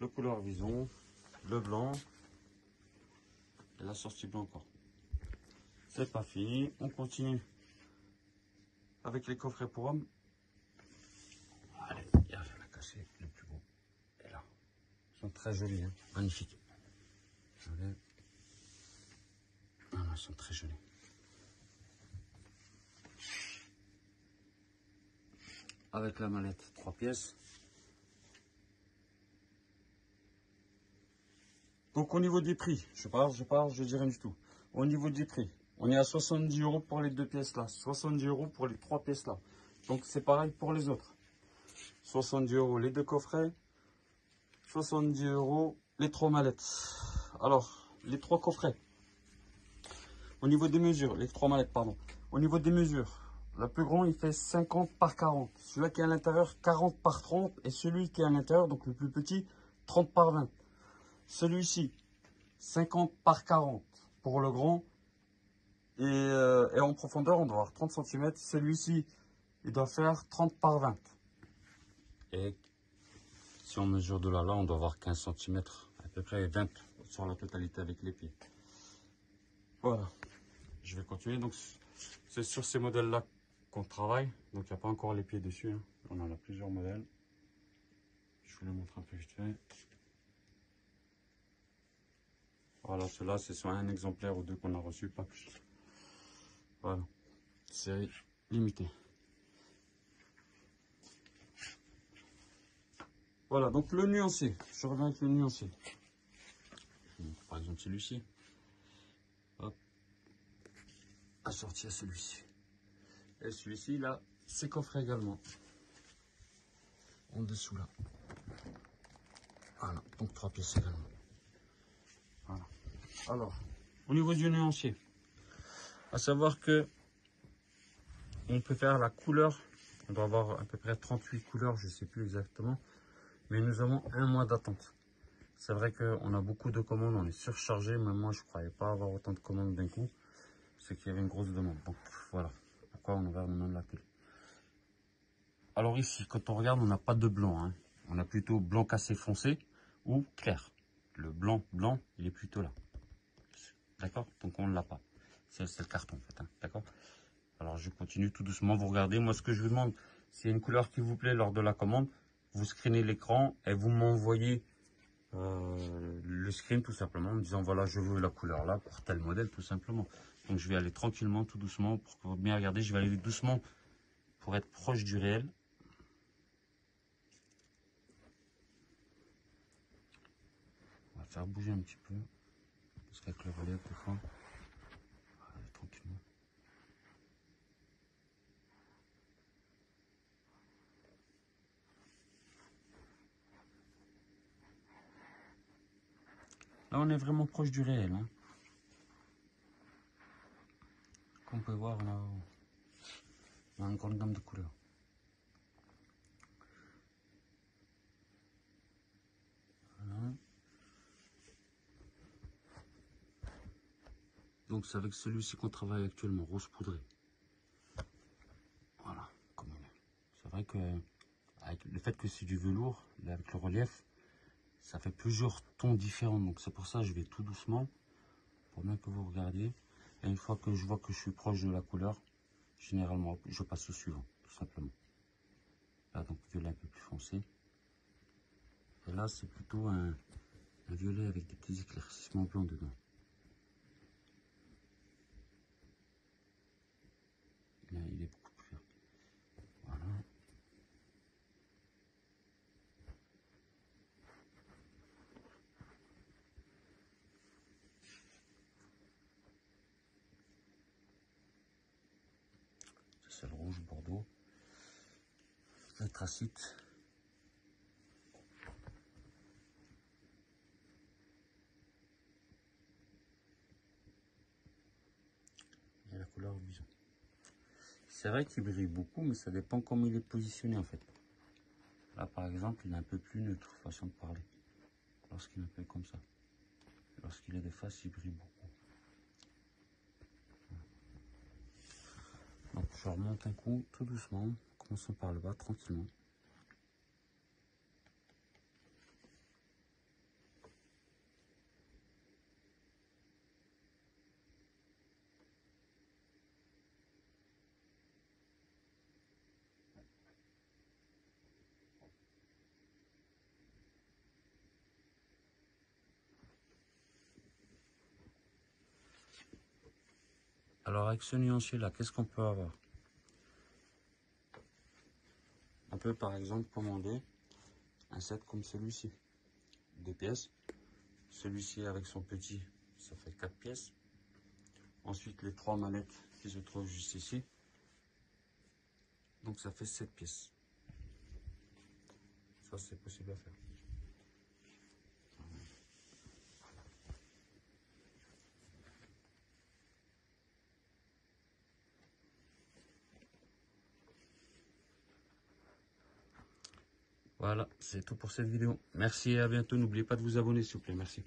le couleur vison, le blanc et la sortie blanc encore. C'est pas fini, on continue avec les coffrets pour hommes. Allez, il y a la cachée, le plus beau. Et là, ils sont très jolis, hein, magnifiques. Ils sont très jolis. Avec la mallette 3 pièces. Donc au niveau des prix, je dis rien du tout. Au niveau des prix, on est à 70 € pour les 2 pièces là, 70 € pour les 3 pièces là. Donc c'est pareil pour les autres. 70 € les 2 coffrets, 70 € les 3 mallettes. Alors, les 3 coffrets. Au niveau des mesures, les 3 mallettes, pardon. Au niveau des mesures, le plus grand il fait 50 par 40. Celui-là qui est à l'intérieur, 40 par 30. Et celui qui est à l'intérieur, donc le plus petit, 30 par 20. Celui-ci, 50 par 40 pour le grand. Et en profondeur, on doit avoir 30 cm. Celui-ci, il doit faire 30 par 20. Et si on mesure de là, on doit avoir 15 cm, à peu près 20 sur la totalité avec les pieds. Voilà. Je vais continuer. Donc, c'est sur ces modèles-là qu'on travaille. Donc, il n'y a pas encore les pieds dessus, hein. On en a plusieurs modèles. Je vous les montre un peu vite fait. Voilà, ceux-là, c'est soit un exemplaire ou deux qu'on a reçu, pas plus. Voilà, série limitée. Voilà, donc le nuancé. Je reviens avec le nuancé. Par exemple, celui-ci. Hop. Assorti à celui-ci. Et celui-ci, là, c'est coffret également. En dessous, là. Voilà, donc 3 pièces également. Voilà. Alors, au niveau du nuancier, à savoir que on peut faire la couleur. On doit avoir à peu près 38 couleurs, je ne sais plus exactement. Mais nous avons un mois d'attente. C'est vrai qu'on a beaucoup de commandes, on est surchargé. Même moi, je ne croyais pas avoir autant de commandes d'un coup. C'est qu'il y avait une grosse demande. Donc voilà pourquoi on a ouvert maintenant la télé. Alors ici, quand on regarde, on n'a pas de blanc, hein. On a plutôt blanc cassé foncé ou clair. Le blanc, il est plutôt là. D'accord? Donc on ne l'a pas. C'est le carton en fait, hein. D'accord? Alors je continue tout doucement. Vous regardez, moi ce que je vous demande, s'il y a une couleur qui vous plaît lors de la commande, vous screenez l'écran et vous m'envoyez le screen tout simplement en me disant voilà, je veux la couleur là pour tel modèle tout simplement. Donc je vais aller tranquillement, tout doucement pour que vous bien regarder. Je vais aller doucement pour être proche du réel. On va faire bouger un petit peu parce qu'avec le relais des fois, allez, tranquillement. Là on est vraiment proche du réel, hein. Comme on peut voir là, on a une grande gamme de couleurs. Voilà. Donc c'est avec celui-ci qu'on travaille actuellement, rose poudré. Voilà, comme il est. C'est vrai que avec le fait que c'est du velours, avec le relief, ça fait plusieurs tons différents. Donc c'est pour ça que je vais tout doucement, pour bien que vous regardiez. Et une fois que je vois que je suis proche de la couleur, généralement je passe au suivant, tout simplement. Là donc violet un peu plus foncé. Et là c'est plutôt un violet avec des petits éclaircissements blancs dedans. Il est beaucoup plus vert. Voilà. C'est le rouge bordeaux. L'anthracite. Et la couleur bison. C'est vrai qu'il brille beaucoup, mais ça dépend comment il est positionné en fait. Là par exemple, il est un peu plus neutre, façon de parler. Lorsqu'il est un peu comme ça. Lorsqu'il est de face, il brille beaucoup. Donc je remonte un coup tout doucement, commençons par le bas tranquillement. Alors avec ce nuancier là, qu'est-ce qu'on peut avoir? On peut par exemple commander un set comme celui-ci. 2 pièces. Celui-ci avec son petit, ça fait 4 pièces. Ensuite les 3 manettes qui se trouvent juste ici. Donc ça fait 7 pièces. Ça c'est possible à faire. Voilà, c'est tout pour cette vidéo. Merci et à bientôt. N'oubliez pas de vous abonner s'il vous plaît. Merci.